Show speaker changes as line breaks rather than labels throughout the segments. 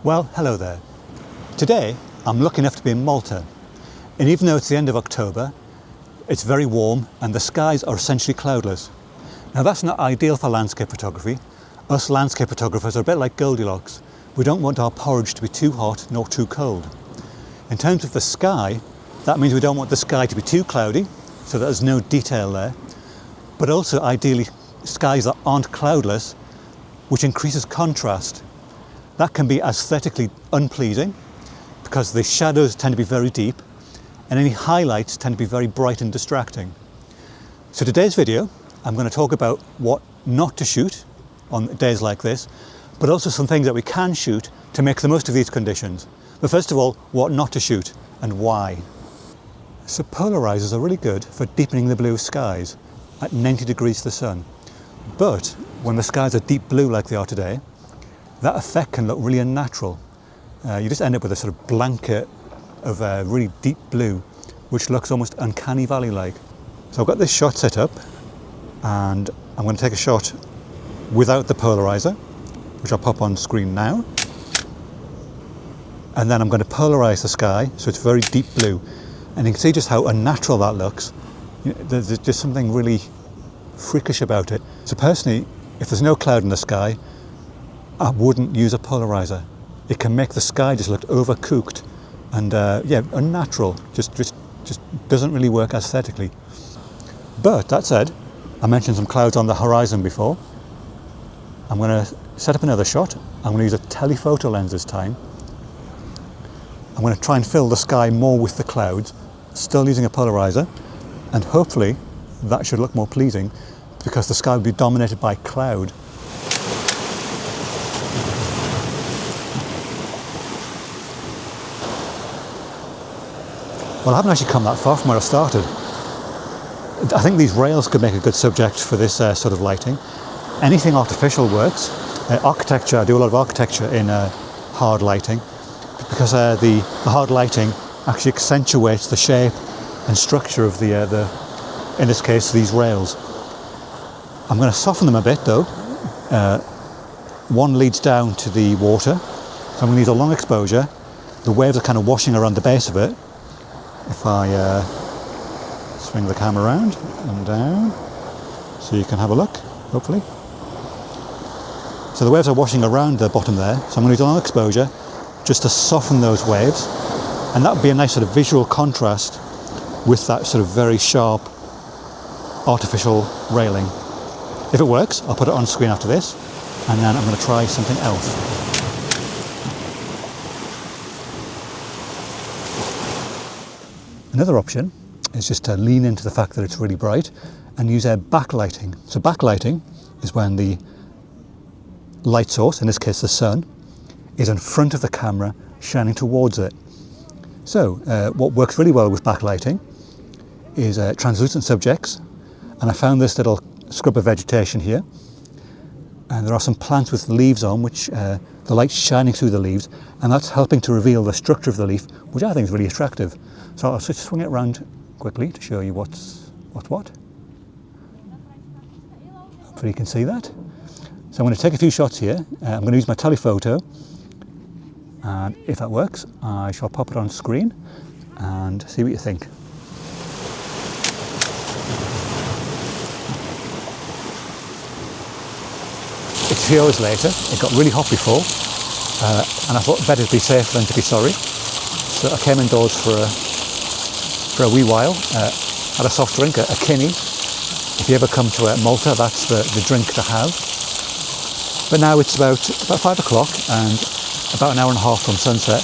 Well, hello there. Today I'm lucky enough to be in Malta, and even though it's the end of October, it's very warm and the skies are essentially cloudless. Now that's not ideal for landscape photography. Us landscape photographers are a bit like Goldilocks. We don't want our porridge to be too hot nor too cold. In terms of the sky, that means we don't want the sky to be too cloudy, so that there's no detail there, but also ideally skies that aren't cloudless, which increases contrast. That can be aesthetically unpleasing because the shadows tend to be very deep and any highlights tend to be very bright and distracting. So today's video, I'm going to talk about what not to shoot on days like this, but also some things that we can shoot to make the most of these conditions. But first of all, what not to shoot and why. So polarizers are really good for deepening the blue skies at 90 degrees to the sun. But when the skies are deep blue like they are today, that effect can look really unnatural. You just end up with a sort of blanket of really deep blue, which looks almost uncanny valley-like. So I've got this shot set up, and I'm going to take a shot without the polarizer, which I'll pop on screen now. And then I'm going to polarize the sky so it's very deep blue. And you can see just how unnatural that looks. There's just something really freakish about it. So personally, if there's no cloud in the sky, I wouldn't use a polarizer. It can make the sky just look overcooked and unnatural. Just doesn't really work aesthetically. But that said, I mentioned some clouds on the horizon before. I'm going to set up another shot. I'm going to use a telephoto lens this time. I'm going to try and fill the sky more with the clouds, still using a polarizer, and hopefully that should look more pleasing because the sky will be dominated by cloud. Well, I haven't actually come that far from where I started. I think these rails could make a good subject for this sort of lighting. Anything artificial works. Architecture, I do a lot of architecture in hard lighting because the hard lighting actually accentuates the shape and structure of the in this case, these rails. I'm going to soften them a bit though. One leads down to the water, so I'm going to use a long exposure. The waves are kind of washing around the base of it. If I swing the camera around and down, so you can have a look, hopefully. So the waves are washing around the bottom there, so I'm going to use a long exposure just to soften those waves, and that would be a nice sort of visual contrast with that sort of very sharp artificial railing. If it works, I'll put it on screen after this, and then I'm going to try something else. Another option is just to lean into the fact that it's really bright and use backlighting. So backlighting is when the light source, in this case the sun, is in front of the camera shining towards it. So what works really well with backlighting is translucent subjects, and I found this little scrub of vegetation here, and there are some plants with leaves on which the light's shining through the leaves, and that's helping to reveal the structure of the leaf, which I think is really attractive. So I'll just swing it around quickly to show you what's what. Hopefully you can see that. So I'm going to take a few shots here. I'm going to use my telephoto, and if that works, I shall pop it on screen and see what you think. It's a few hours later. It got really hot before, and I thought better to be safe than to be sorry. So I came indoors for a wee while, had a soft drink, a kinney. If you ever come to Malta, that's the drink to have. But now it's about 5 o'clock and about an hour and a half from sunset.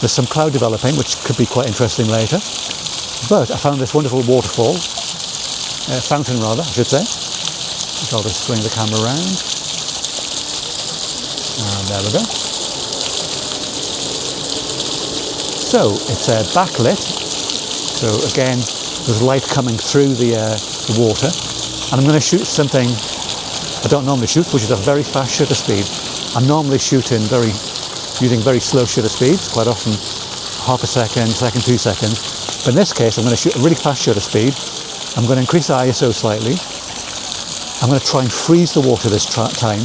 There's some cloud developing, which could be quite interesting later. But I found this wonderful waterfall, fountain rather, I should say. So I'll just swing the camera around. And there we go. So it's backlit. So again, there's light coming through the water, and I'm going to shoot something I don't normally shoot, which is a very fast shutter speed. I'm normally shooting using very slow shutter speeds, quite often half a second, 2 seconds. But in this case, I'm going to shoot a really fast shutter speed. I'm going to increase the ISO slightly. I'm going to try and freeze the water this time,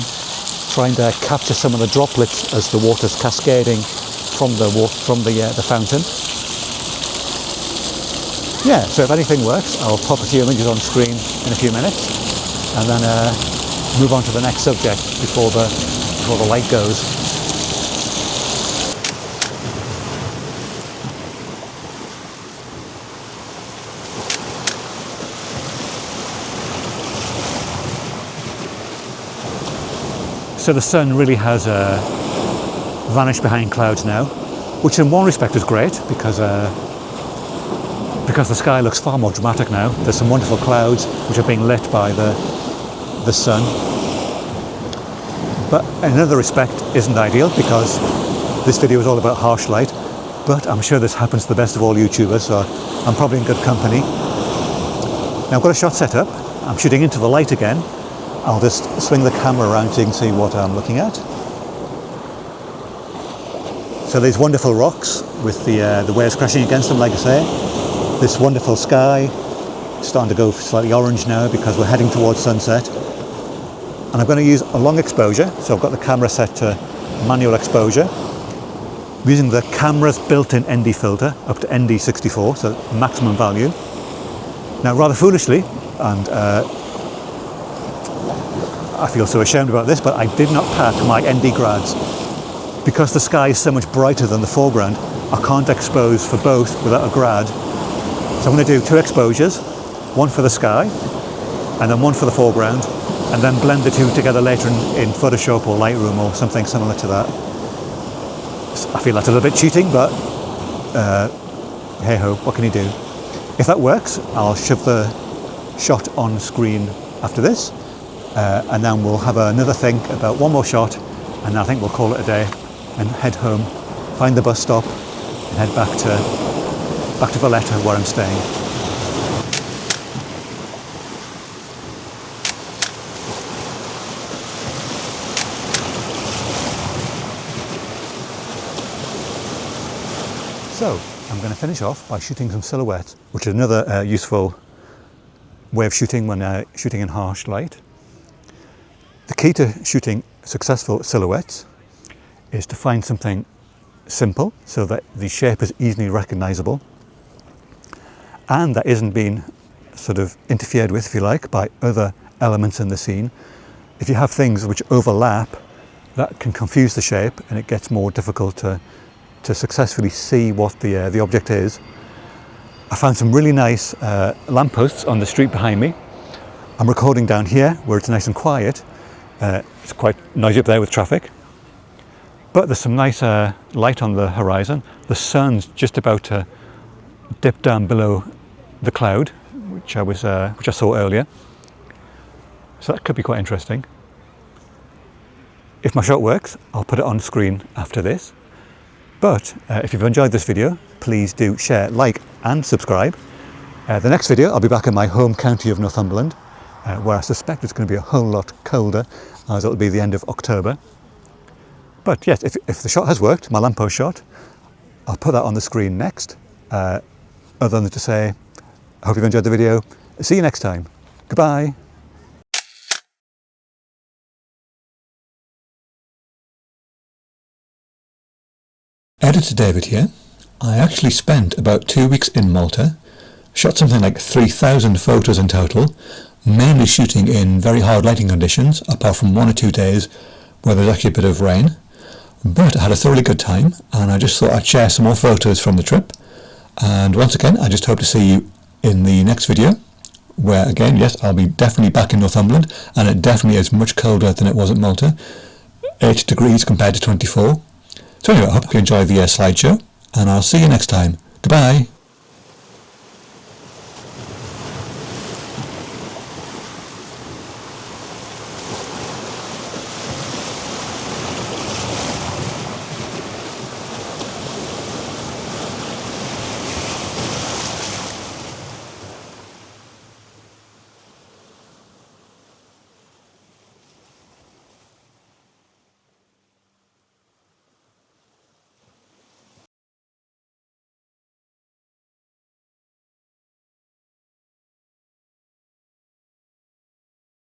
try and capture some of the droplets as the water's cascading from the fountain. Yeah, so if anything works, I'll pop a few images on screen in a few minutes, and then move on to the next subject before the light goes. So the sun really has vanished behind clouds now, which in one respect is great because the sky looks far more dramatic now. There's some wonderful clouds which are being lit by the sun. But in another respect isn't ideal because this video is all about harsh light, but I'm sure this happens to the best of all YouTubers, so I'm probably in good company. Now I've got a shot set up. I'm shooting into the light again. I'll just swing the camera around so you can see what I'm looking at. So these wonderful rocks with the waves crashing against them, like I say. This wonderful sky, starting to go slightly orange now because we're heading towards sunset. And I'm going to use a long exposure, so I've got the camera set to manual exposure. I'm using the camera's built-in ND filter up to ND64, so maximum value. Now rather foolishly, and I feel so ashamed about this, but I did not pack my ND grads. Because the sky is so much brighter than the foreground, I can't expose for both without a grad. So I'm going to do 2 exposures, one for the sky and then one for the foreground, and then blend the 2 together later in Photoshop or Lightroom or something similar to that. I feel that's a little bit cheating, but hey ho, what can you do? If that works, I'll shove the shot on screen after this, and then we'll have another think about one more shot, and I think we'll call it a day and head home, find the bus stop and head back to Valletta where I'm staying. So I'm going to finish off by shooting some silhouettes, which is another useful way of shooting when shooting in harsh light. The key to shooting successful silhouettes is to find something simple so that the shape is easily recognizable and that isn't being sort of interfered with, if you like, by other elements in the scene. If you have things which overlap, that can confuse the shape and it gets more difficult to successfully see what the object is. I found some really nice lampposts on the street behind me. I'm recording down here where it's nice and quiet. It's quite noisy up there with traffic. But there's some nice light on the horizon. The sun's just about to dip down below the cloud, which I saw earlier. So that could be quite interesting. If my shot works, I'll put it on screen after this. But if you've enjoyed this video, please do share, like and subscribe. The next video, I'll be back in my home county of Northumberland, where I suspect it's going to be a whole lot colder, as it'll be the end of October. But yes, if the shot has worked, my lamppost shot, I'll put that on the screen next. Other than to say, I hope you've enjoyed the video. See you next time. Goodbye. Editor David here. I actually spent about 2 weeks in Malta, shot something like 3,000 photos in total, mainly shooting in very hard lighting conditions, apart from 1 or 2 days where there's actually a bit of rain. But I had a thoroughly good time, and I just thought I'd share some more photos from the trip. And once again, I just hope to see you in the next video, where again, yes, I'll be definitely back in Northumberland, and it definitely is much colder than it was at Malta, 8 degrees compared to 24. So anyway, I hope you enjoy the slideshow, and I'll see you next time. Goodbye.